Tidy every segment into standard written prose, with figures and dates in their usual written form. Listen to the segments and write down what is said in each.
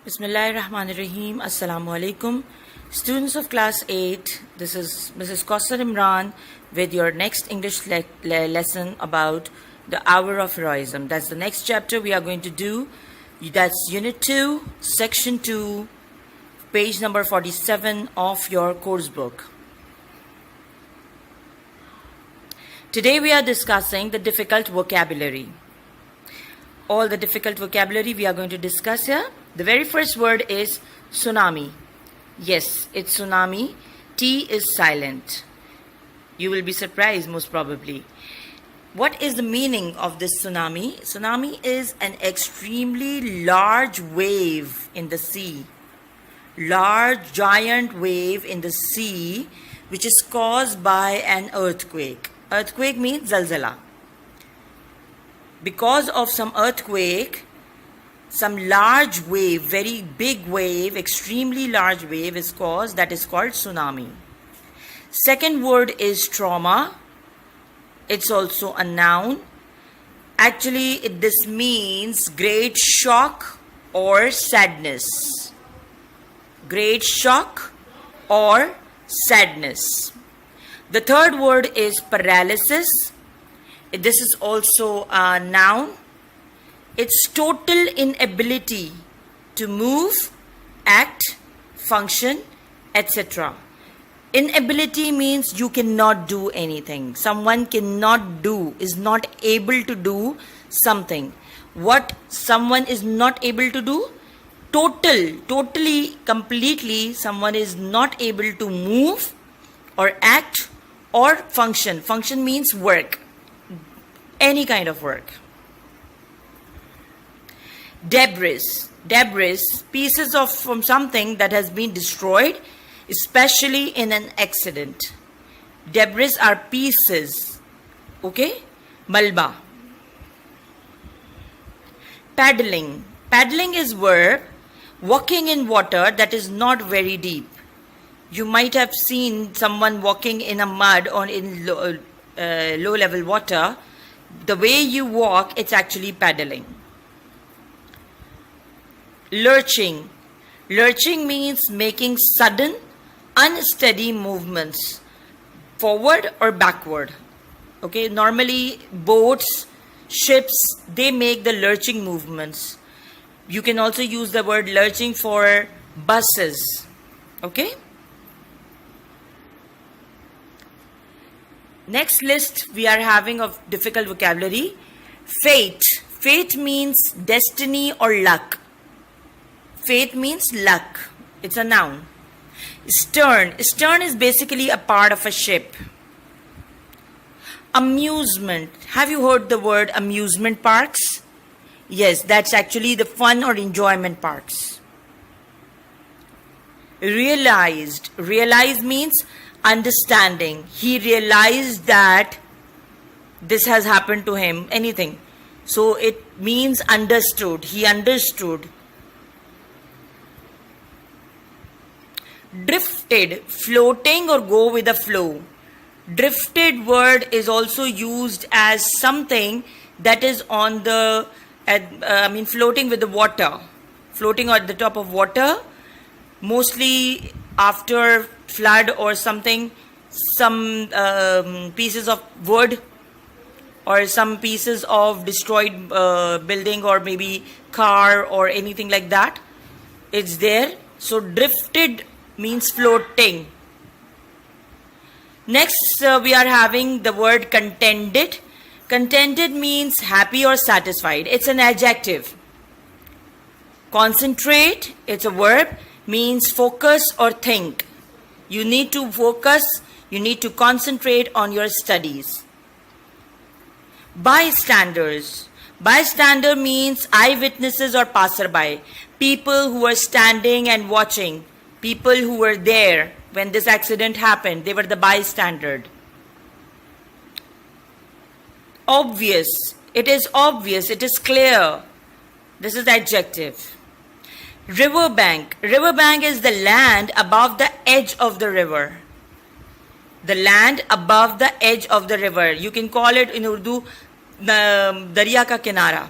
Bismillahirrahmanirrahim. Assalamu alaikum. Students of class 8, this is Mrs. Kausar Imran with your next English lesson about the hour of heroism. That's the next chapter we are going to do. That's Unit 2, Section 2, page number 47 of your course book. Today we are discussing the difficult vocabulary. All the difficult vocabulary we are going to discuss here. The very first word is tsunami. Yes, it's tsunami. T is silent. You will be surprised most probably. What is the meaning of this tsunami? Tsunami is an extremely large wave in the sea. Large, giant wave in the sea which is caused by an earthquake. Earthquake means zalzala. Because of some earthquake, some large wave, very big wave, extremely large wave is caused, that is called tsunami. Second word is trauma. It's also a noun. Actually, this means great shock or sadness. Great shock or sadness. The third word is paralysis. This is also a noun. It's total inability to move, act, function, etc. Inability means you cannot do anything. Someone cannot do, is not able to do something. What someone is not able to do? Totally, completely, someone is not able to move or act or function. Function means work. Any kind of work. Debris, pieces from something that has been destroyed, especially in an accident. Debris are pieces. Okay? Malba. Paddling is verb. Walking in water that is not very deep. You might have seen someone walking in a mud or in low level water. The way you walk, it's actually paddling. Lurching means making sudden, unsteady movements, forward or backward. Okay, normally boats, ships, they make the lurching movements. You can also use the word lurching for buses. Okay. Next list we are having of difficult vocabulary. Fate means destiny or luck. Fate means luck. It's a noun. Stern is basically a part of a ship. Amusement. Have you heard the word amusement parks? Yes, that's actually the fun or enjoyment parks. Realized means understanding. He realized that this has happened to him, anything. So it means understood. He understood. Drifted, floating or go with the flow. Drifted word is also used as something that is on the, floating with the water. Floating at the top of water. Mostly after flood or something, some pieces of wood or some pieces of destroyed building or maybe car or anything like that. It's there. So drifted means floating. Next we are having the word contented. Contented means happy or satisfied. It's an adjective. Concentrate, it's a verb, means focus or think. You need to focus, you need to concentrate on your studies. Bystanders. Bystander means eyewitnesses or passerby. People who are standing and watching. People who were there when this accident happened. They were the bystander. Obvious. It is obvious. It is clear. This is adjective. Riverbank. Riverbank is the land above the edge of the river. The land above the edge of the river. You can call it in Urdu, Darya ka kinara.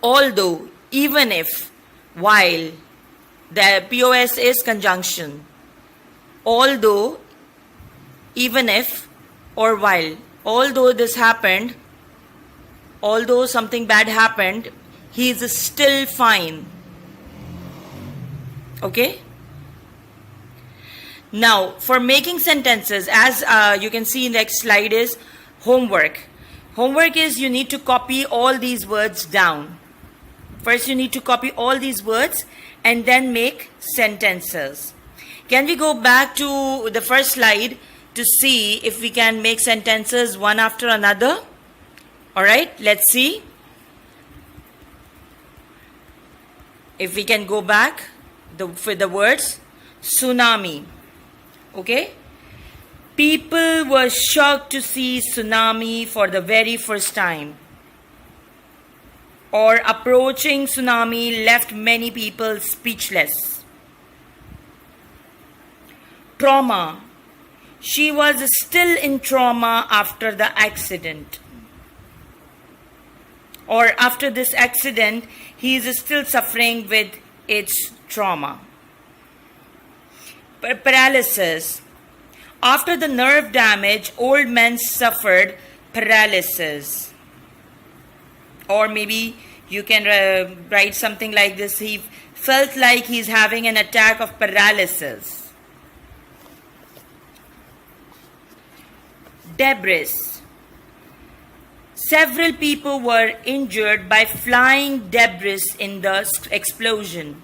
Although even if, while. The POS is conjunction. Although, even if, or while. Although this happened, although something bad happened, he is still fine. Okay? Now, for making sentences, as you can see in the next slide, is homework. Homework is you need to copy all these words down. First, you need to copy all these words and then make sentences. Can we go back to the first slide to see if we can make sentences one after another? All right, let's see. If we can go back for the words tsunami. Okay. People were shocked to see tsunami for the very first time. Or approaching tsunami left many people speechless. Trauma. She was still in trauma after the accident. Or after this accident, he is still suffering with its trauma. Paralysis. After the nerve damage, old men suffered paralysis. Or maybe you can write something like this. He felt like he's having an attack of paralysis. Debris. Several people were injured by flying debris in the explosion.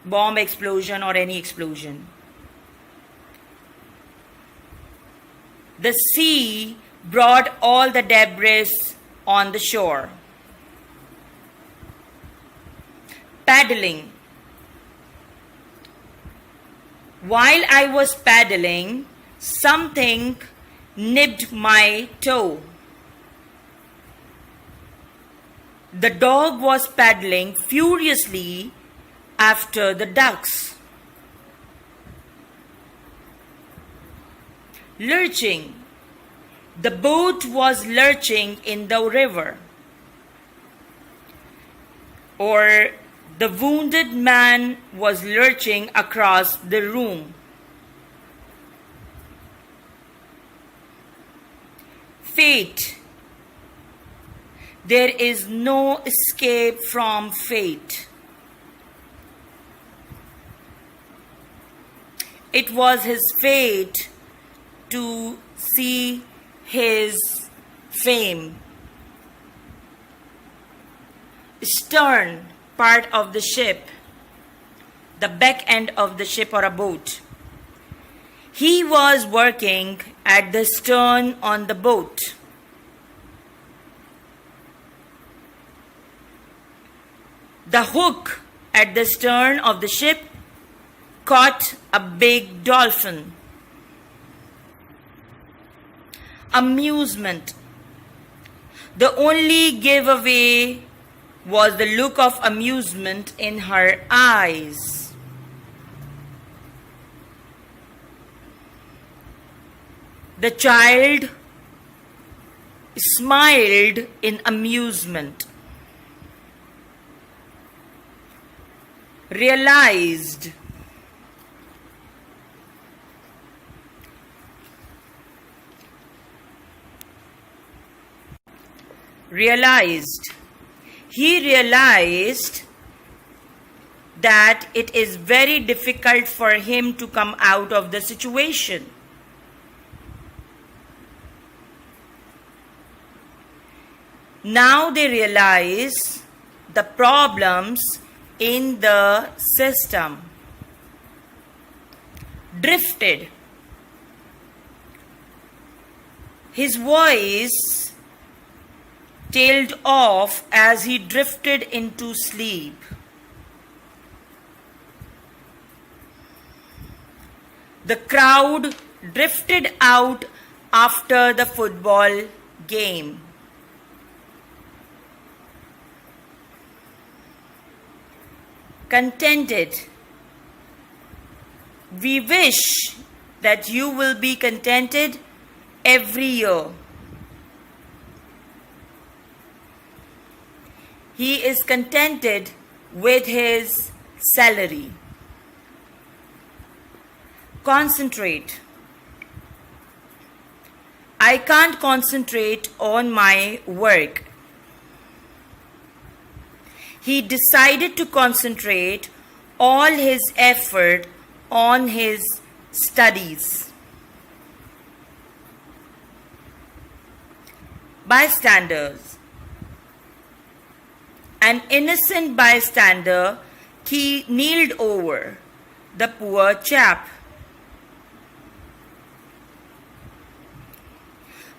Bomb explosion or any explosion. The sea brought all the debris on the shore. Paddling. While I was paddling, something nipped my toe. The dog was paddling furiously after the ducks. Lurching. The boat was lurching in the river. Or the wounded man was lurching across the room. Fate. There is no escape from fate. It was his fate to see his fame. Stern, part of the ship, the back end of the ship or a boat. He was working at the stern on the boat. The hook at the stern of the ship caught a big dolphin. Amusement. The only giveaway was the look of amusement in her eyes. The child smiled in amusement. Realized. Realized. He realized that it is very difficult for him to come out of the situation. Now they realize the problems in the system. Drifted. His voice tailed off as he drifted into sleep. The crowd drifted out after the football game. Contented. We wish that you will be contented every year. He is contented with his salary. Concentrate. I can't concentrate on my work. He decided to concentrate all his effort on his studies. Bystanders. An innocent bystander kneeled over the poor chap.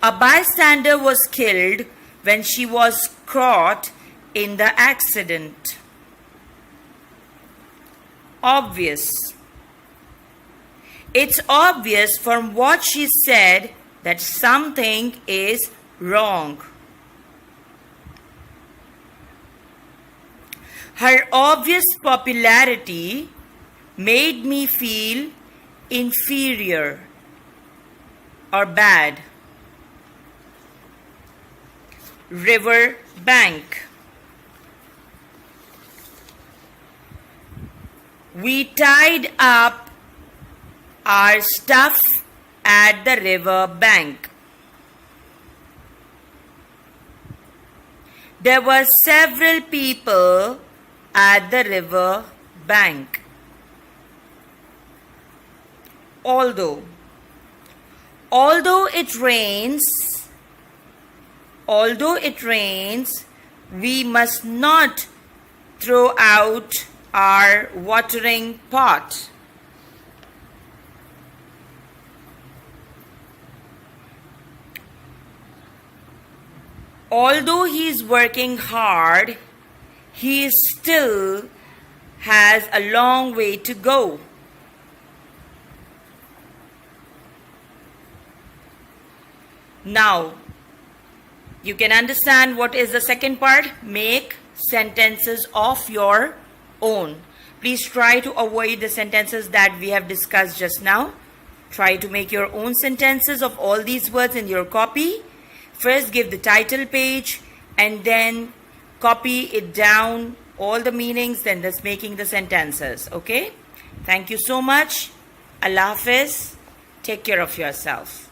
A bystander was killed when she was caught in the accident. Obvious. It's obvious from what she said that something is wrong. Her obvious popularity made me feel inferior or bad. River bank. We tied up our stuff at the river bank. There were several people at the river bank. Although it rains, we must not throw out our watering pot. Although he is working hard, he still has a long way to go. Now, you can understand what is the second part. Make sentences of your own. Please try to avoid the sentences that we have discussed just now. Try to make your own sentences of all these words in your copy. First give the title page and then copy it down, all the meanings, then just making the sentences. Okay? Thank you so much. Allah Hafiz. Take care of yourself.